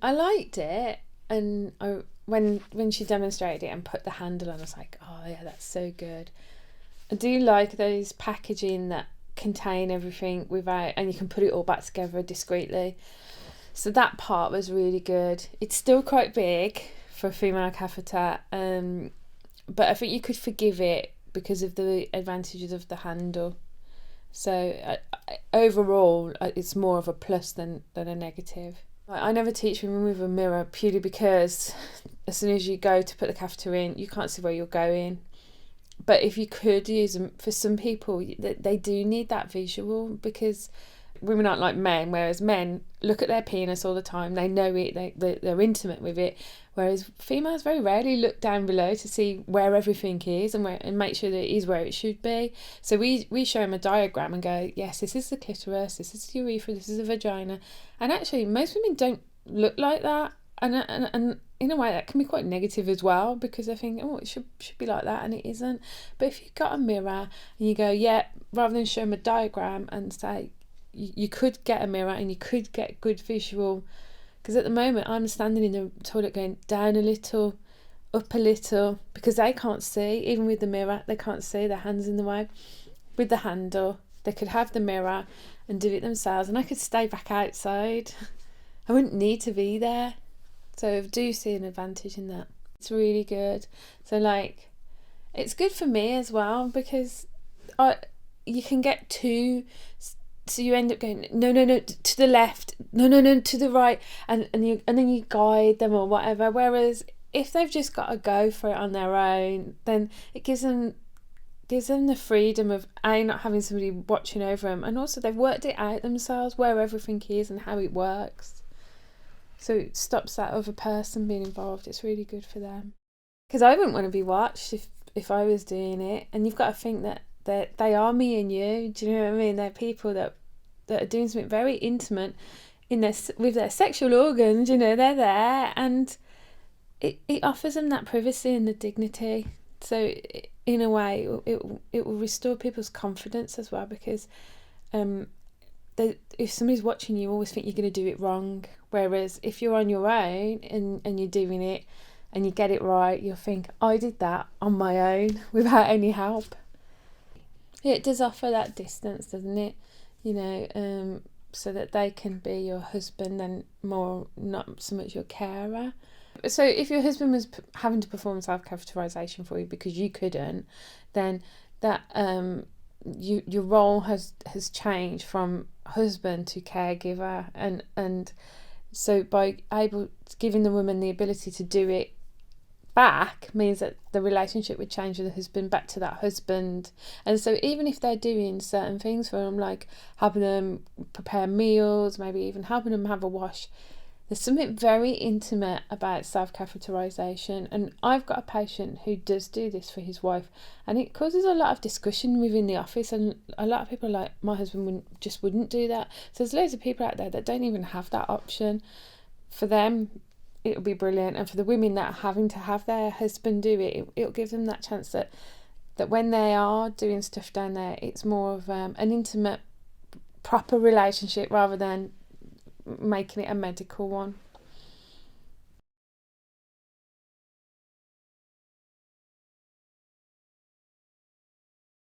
I liked it, and when she demonstrated it and put the handle on, I was like, oh yeah, that's so good. I do like those packaging that contain everything without, and you can put it all back together discreetly. So that part was really good. It's still quite big for a female catheter, but I think you could forgive it because of the advantages of the handle. So overall, it's more of a plus than a negative. I never teach women with a mirror purely because as soon as you go to put the catheter in, you can't see where you're going. But if you could use them, for some people, they do need that visual, because women aren't like men, whereas men look at their penis all the time. They know it, they're intimate with it, whereas females very rarely look down below to see where everything is and make sure that it is where it should be. So we show them a diagram and go, yes, this is the clitoris, this is the urethra, this is the vagina. And actually most women don't look like that, and in a way that can be quite negative as well, because I think, oh, it should be like that, and it isn't. But if you've got a mirror and you go, yeah, rather than show them a diagram and say, you could get a mirror and you could get good visual, because at the moment I'm standing in the toilet going down a little, up a little, because they can't see. Even with the mirror, they can't see, their hand's in the way. With the handle, they could have the mirror and do it themselves, and I could stay back outside. I wouldn't need to be there. So I do see an advantage in that. It's really good. So like, it's good for me as well, because you can get too, so you end up going no to the left, no to the right, and then you guide them or whatever. Whereas if they've just got to go for it on their own, then it gives them the freedom of not having somebody watching over them, and also they've worked it out themselves where everything is and how it works. So it stops that other person being involved. It's really good for them, because I wouldn't want to be watched if I was doing it. And you've got to think that they are me and you. Do you know what I mean? They're people that are doing something very intimate with their sexual organs. You know, they're there, and it offers them that privacy and the dignity. So in a way, it will restore people's confidence as well, because if somebody's watching you always think you're going to do it wrong, whereas if you're on your own and you're doing it and you get it right, you'll think, I did that on my own without any help. It does offer that distance, doesn't it? You know, so that they can be your husband and more, not so much your carer. So if your husband was having to perform self-catheterisation for you because you couldn't, then that your role has changed from husband to caregiver, and so by giving the woman the ability to do it back means that the relationship would change with the husband back to that husband. And so even if they're doing certain things for them, like helping them prepare meals, maybe even helping them have a wash, there's something very intimate about self-catheterisation. And I've got a patient who does do this for his wife, and it causes a lot of discussion within the office, and a lot of people are like, my husband wouldn't do that. So there's loads of people out there that don't even have that option. For them, it'll be brilliant, and for the women that are having to have their husband do it, it'll give them that chance that when they are doing stuff down there, it's more of an intimate, proper relationship rather than making it a medical one.